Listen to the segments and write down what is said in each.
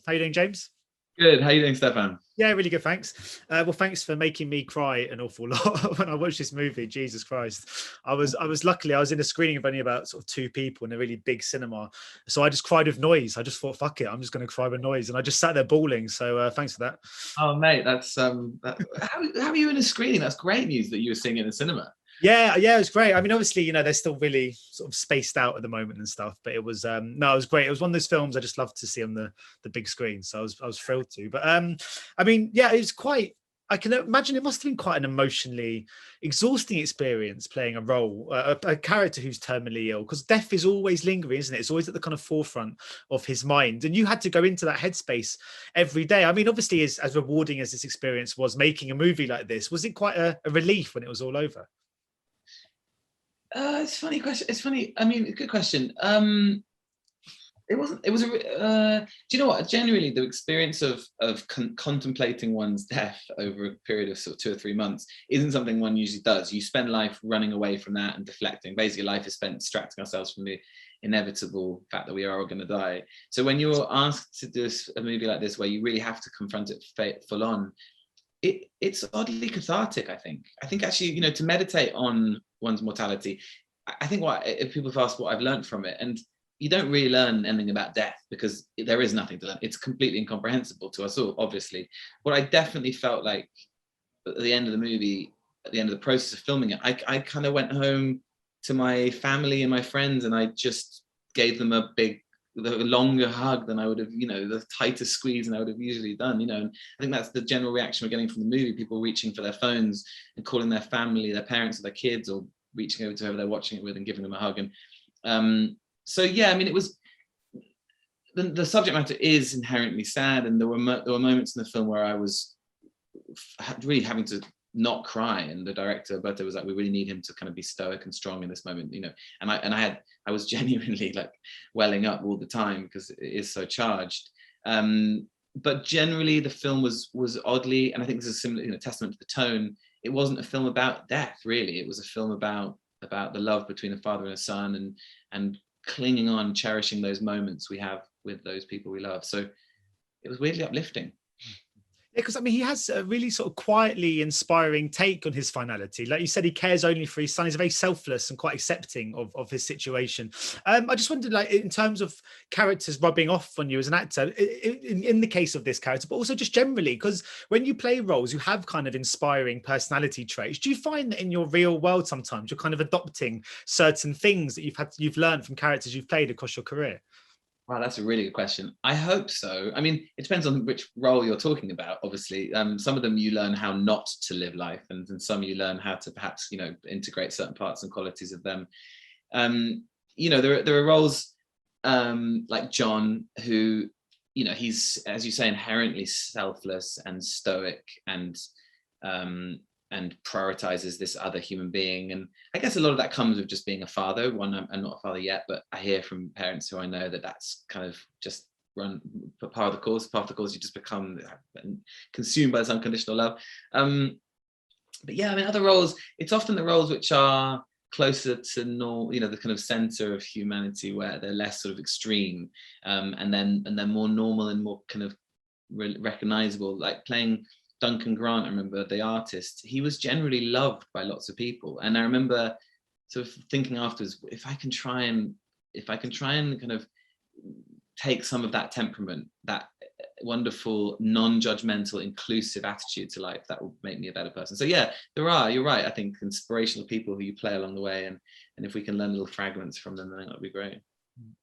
How you doing, James? Good. How you doing, Stefan? Yeah, really good, thanks. Well, thanks for making me cry an awful lot when I watched this movie. Jesus Christ, luckily I was in a screening of only about sort of 2 people in a really big cinema, so I just cried with noise. I just thought, fuck it, I'm just going to cry with noise, and I just sat there bawling. So thanks for that. Oh, mate, that's how are you in a screening? That's great news that you were seeing it in the cinema. Yeah, it was great. I mean, obviously, they're still really sort of spaced out at the moment and stuff, but it was no, it was great. It was one of those films I just loved to see on the big screen. So I was thrilled to. But I mean, yeah, it was quite. I can imagine it must have been quite an emotionally exhausting experience playing a role, a character who's terminally ill, because death is always lingering, isn't it? It's always at the kind of forefront of his mind. And you had to go into that headspace every day. I mean, obviously, as rewarding as this experience was, making a movie like this, was it quite a relief when it was all over? It's a funny question. It's funny. I mean, good question. It wasn't. It was a. Do you know what? Generally, the experience of contemplating one's death over a period of sort of 2 or 3 months isn't something one usually does. You spend life running away from that and deflecting. Basically, life is spent distracting ourselves from the inevitable fact that we are all going to die. So when you're asked to do a movie like this, where you really have to confront it full on, it's oddly cathartic. I think actually, to meditate on one's mortality, I think if people have asked what I've learned from it, and you don't really learn anything about death because there is nothing to learn. It's completely incomprehensible to us all, obviously. What I definitely felt like at the end of the movie, at the end of the process of filming it, I kind of went home to my family and my friends, and I just gave them a longer hug than I would have, the tighter squeeze than I would have usually done, and I think that's the general reaction we're getting from the movie. People reaching for their phones and calling their family, their parents or their kids, or reaching over to whoever they're watching it with and giving them a hug. And so yeah, I mean, it was the subject matter is inherently sad, and there were moments in the film where I was really having to not cry, and the director Uberto was like, we really need him to kind of be stoic and strong in this moment, and I was genuinely like welling up all the time because it is so charged. But generally the film was oddly, and I think this is a similar testament to the tone, it wasn't a film about death really. It was a film about the love between a father and a son, and clinging on, cherishing those moments we have with those people we love. So it was weirdly uplifting. Yeah, because I mean, he has a really sort of quietly inspiring take on his finality. Like you said, he cares only for his son. He's very selfless and quite accepting of his situation. I just wondered, like, in terms of characters rubbing off on you as an actor, in the case of this character, but also just generally, because when you play roles, you have kind of inspiring personality traits. Do you find that in your real world sometimes you're kind of adopting certain things that you've learned from characters you've played across your career? Wow, that's a really good question. I hope so. I mean, it depends on which role you're talking about, obviously. Some of them you learn how not to live life, and some you learn how to perhaps, integrate certain parts and qualities of them. There are roles like John, who, he's, as you say, inherently selfless and stoic, and prioritizes this other human being. And I guess a lot of that comes with just being a father. I'm not a father yet, but I hear from parents who I know that that's kind of just run part of the course. Part of the course, you just become consumed by this unconditional love. But yeah, I mean, other roles, it's often the roles which are closer to normal, the kind of center of humanity, where they're less sort of extreme, and then more normal and more kind of recognizable, like playing Duncan Grant. I remember, the artist, he was generally loved by lots of people, and I remember sort of thinking afterwards, if I can try and kind of take some of that temperament, that wonderful non-judgmental inclusive attitude to life, that will make me a better person. So yeah, you're right, I think inspirational people who you play along the way, and if we can learn little fragments from them, then that would be great.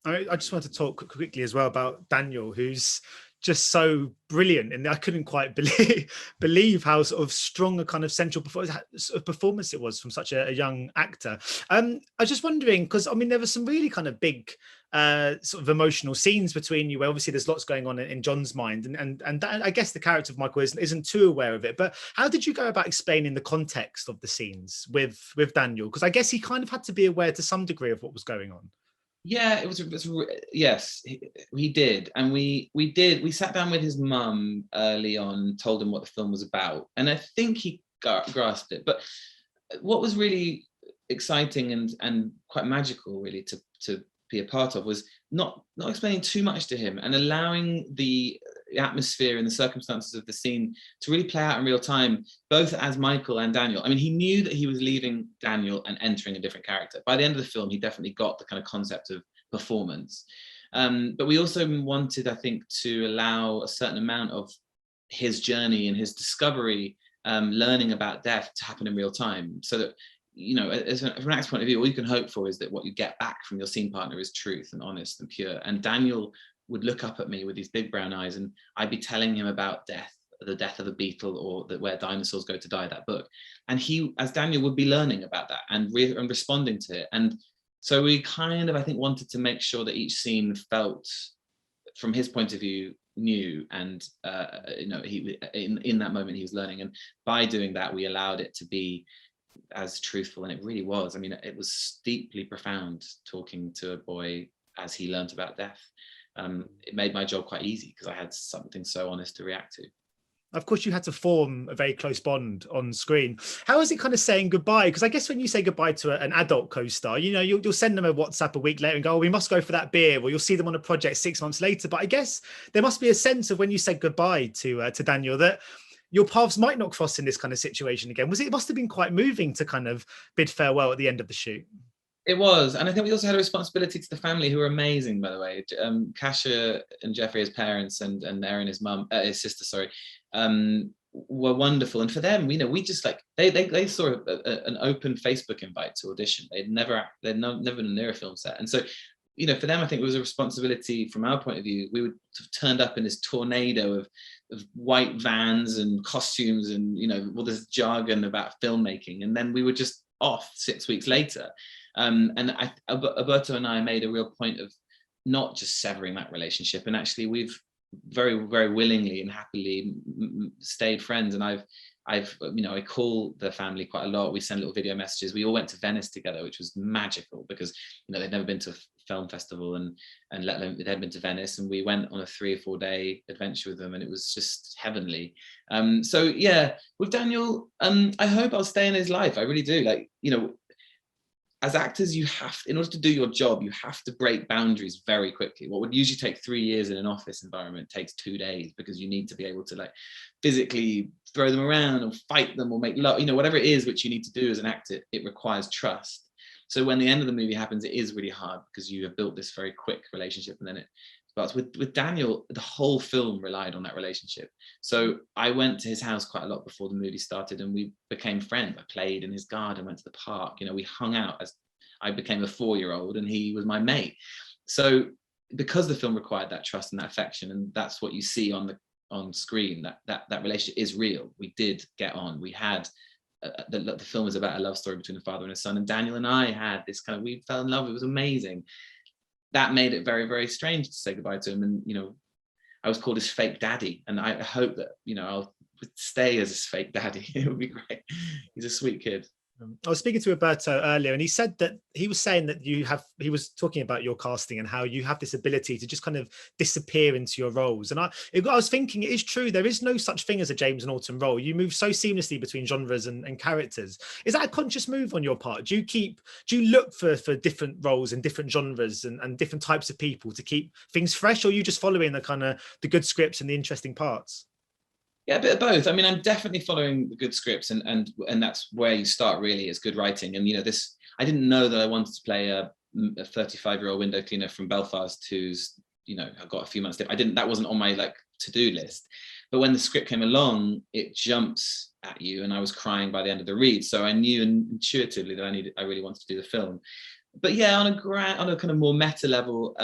I just want to talk quickly as well about Daniel, who's just so brilliant, and I couldn't quite believe how sort of strong a kind of central performance it was from such a young actor. I was just wondering, because I mean, there were some really kind of big sort of emotional scenes between you, where obviously there's lots going on in John's mind, and that, I guess the character of Michael isn't too aware of it. But how did you go about explaining the context of the scenes with Daniel? Because I guess he kind of had to be aware to some degree of what was going on. Yeah, yes, he did. And we sat down with his mum early on, told him what the film was about, and I think he grasped it. But what was really exciting and quite magical really to be a part of was not explaining too much to him, and allowing the the atmosphere and the circumstances of the scene to really play out in real time, both as Michael and Daniel. I mean, he knew that he was leaving Daniel and entering a different character. By the end of the film, he definitely got the kind of concept of performance. But we also wanted, I think, to allow a certain amount of his journey and his discovery, learning about death, to happen in real time, so that, you know, from an actor's point of view, all you can hope for is that what you get back from your scene partner is truth and honest and pure. And Daniel would look up at me with these big brown eyes, and I'd be telling him about death, the death of a beetle, or where dinosaurs go to die, that book. And he, as Daniel, would be learning about that and responding to it. And so we kind of, I think, wanted to make sure that each scene felt, from his point of view, new, and you know, he in that moment he was learning, and by doing that we allowed it to be as truthful, and it really was. I mean, it was deeply profound, talking to a boy as he learned about death. It made my job quite easy because I had something so honest to react to. Of course, you had to form a very close bond on screen. How is it kind of saying goodbye? Because I guess when you say goodbye to an adult co-star, you know, you'll send them a WhatsApp a week later and go, oh, we must go for that beer, or you'll see them on a project 6 months later. But I guess there must be a sense of, when you said goodbye to Daniel, that your paths might not cross in this kind of situation again. It must have been quite moving to kind of bid farewell at the end of the shoot. It was, and I think we also had a responsibility to the family, who were amazing, by the way. Kasha and Jeffrey, his parents, and Erin, his mum, his sister, sorry, were wonderful. And for them, you know, we just like they saw an open Facebook invite to audition. They'd never been near a film set, and so, you know, for them, I think it was a responsibility from our point of view. We would have turned up in this tornado of white vans and costumes, and, you know, all this jargon about filmmaking, and then we were just off 6 weeks later. And Uberto and I made a real point of not just severing that relationship, and actually we've very, very willingly and happily stayed friends. And I've you know, I call the family quite a lot. We send little video messages. We all went to Venice together, which was magical, because, you know, they'd never been to a film festival, and let alone they'd been to Venice, and we went on a 3 or 4 day adventure with them, and it was just heavenly. So yeah, with Daniel, I hope I'll stay in his life. I really do. Like, you know, as actors, you have, in order to do your job, you have to break boundaries very quickly. What would usually take 3 years in an office environment takes 2 days, because you need to be able to, like, physically throw them around or fight them or make love, you know, whatever it is which you need to do as an actor. It requires trust. So when the end of the movie happens, it is really hard, because you have built this very quick relationship, and then it starts. With Daniel, the whole film relied on that relationship. So I went to his house quite a lot before the movie started, and we became friends. I played in his garden, went to the park, you know, we hung out as I became a 4-year-old, and he was my mate. So because the film required that trust and that affection, and that's what you see on screen, that relationship is real. We did get on. We had the film was about a love story between a father and a son, and Daniel and I had this kind of, we fell in love. It was amazing. That made it very, very strange to say goodbye to him. And, you know, I was called his fake daddy, and I hope that, you know, I'll stay as his fake daddy. It would be great. He's a sweet kid. I was speaking to Uberto earlier, and he said that he was saying that he was talking about your casting and how you have this ability to just kind of disappear into your roles. And I was thinking, it is true, there is no such thing as a James Norton role. You move so seamlessly between genres and characters. Is that a conscious move on your part? Do you look for different roles and different genres and different types of people to keep things fresh, or are you just following the kind of the good scripts and the interesting parts? Yeah, a bit of both. I mean, I'm definitely following the good scripts, and that's where you start, really, is good writing. And, you know, I didn't know that I wanted to play a 35-year-old window cleaner from Belfast who's, you know, I've got a few months. That wasn't on my, like, to-do list. But when the script came along, it jumps at you, and I was crying by the end of the read. So I knew intuitively that I really wanted to do the film. But yeah, on a kind of more meta level,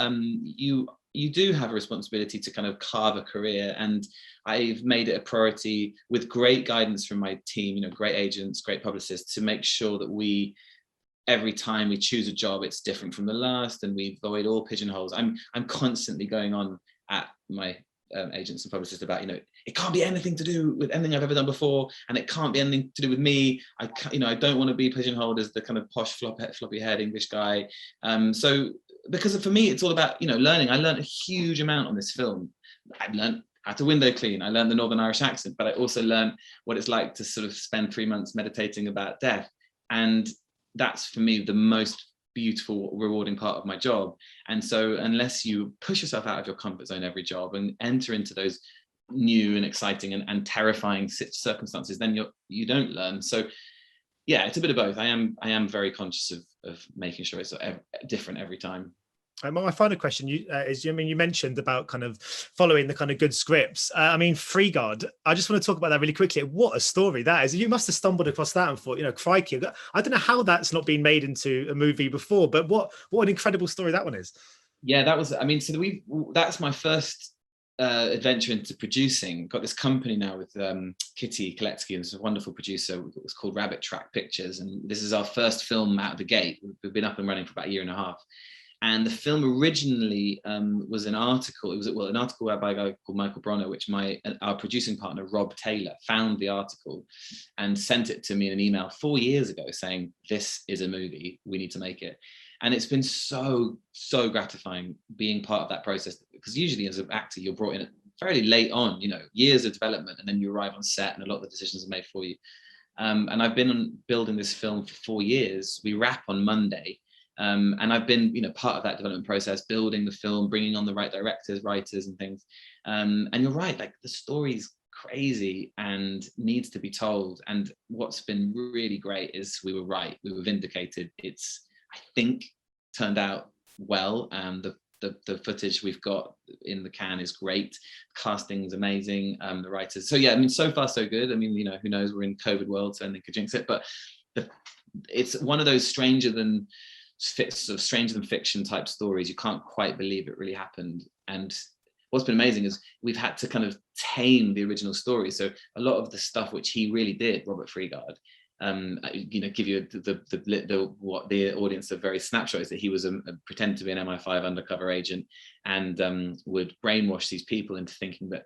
you do have a responsibility to kind of carve a career, and I've made it a priority, with great guidance from my team, you know, great agents, great publicists, to make sure that every time we choose a job, it's different from the last, and we avoid all pigeonholes. I'm constantly going on at my agents and publicists about, you know, it can't be anything to do with anything I've ever done before, and it can't be anything to do with me. I don't want to be pigeonholed as the kind of posh floppy haired English guy. So because for me, it's all about, you know, learning. I learned a huge amount on this film. I learned how to window clean. I learned the Northern Irish accent, but I also learned what it's like to sort of spend 3 months meditating about death. And that's, for me, the most beautiful, rewarding part of my job. And so unless you push yourself out of your comfort zone every job and enter into those new and exciting and terrifying circumstances, then you don't learn. So yeah, it's a bit of both. I am very conscious of making sure it's different every time. My final question is, I mean, you mentioned about kind of following the kind of good scripts. I mean, Free Guard, I just want to talk about that really quickly. What a story that is. You must have stumbled across that and thought, you know, crikey, I don't know how that's not been made into a movie before, but what an incredible story that one is. Yeah, that was, I mean, so that's my first adventure into producing. Got this company now with Kitty Koletsky, and this wonderful producer. It's called Rabbit Track Pictures, and this is our first film out of the gate. We've been up and running for about a year and a half. And the film originally was an article. It was an article by a guy called Michael Bronner, which our producing partner Rob Taylor found the article and sent it to me in an email 4 years ago, saying, "This is a movie. We need to make it." And it's been so gratifying being part of that process, because usually as an actor you're brought in fairly late on, you know, years of development, and then you arrive on set and a lot of the decisions are made for you. And I've been building this film for 4 years. We wrap on Monday. And I've been, you know, part of that development process, building the film, bringing on the right directors, writers and things. And you're right, like the story's crazy and needs to be told. And what's been really great is we were right, we were vindicated. It's, I think, turned out well. The footage we've got in the can is great. Casting's amazing. The writers. So yeah, I mean, so far so good. I mean, you know, who knows? We're in COVID world, so anything could jinx it. But it's one of those stranger than fiction type stories. You can't quite believe it really happened. And what's been amazing is we've had to kind of tame the original story. So a lot of the stuff which he really did, Robert Freegard, you know, give you what the audience of very snapshot is that he was pretended to be an MI5 undercover agent and would brainwash these people into thinking that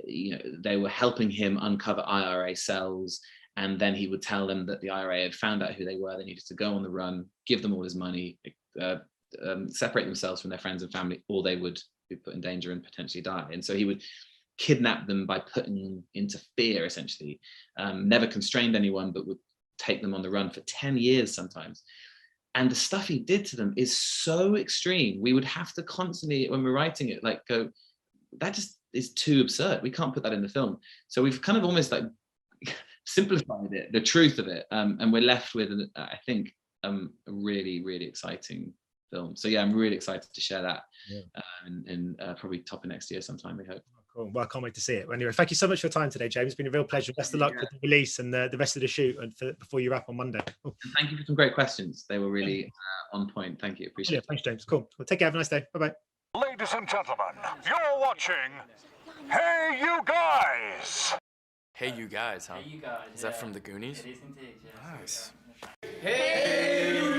you know, they were helping him uncover IRA cells. And then he would tell them that the IRA had found out who they were. They needed to go on the run, give them all his money, separate themselves from their friends and family, or they would be put in danger and potentially die. And so he would kidnap them by putting them into fear, essentially. Never constrained anyone, but would take them on the run for 10 years sometimes. And the stuff he did to them is so extreme. We would have to constantly, when we're writing it, like go, that just is too absurd. We can't put that in the film. So we've kind of almost like simplified it, the truth of it, and we're left with, I think, a really, really exciting film. So yeah, I'm really excited to share that in probably top of next year sometime, we hope. Cool. Well, I can't wait to see it. Anyway, thank you so much for your time today, James. It's been a real pleasure. Best of luck with the release and the rest of the shoot and before you wrap on Monday. And thank you for some great questions. They were really on point. Thank you. Appreciate it. Thanks, James. Cool. Well, take care. Have a nice day. Bye-bye. Ladies and gentlemen, you're watching Hey You Guys. Hey You Guys, huh? Hey You Guys. Is that from the Goonies? It is indeed, yes. Nice. Hey You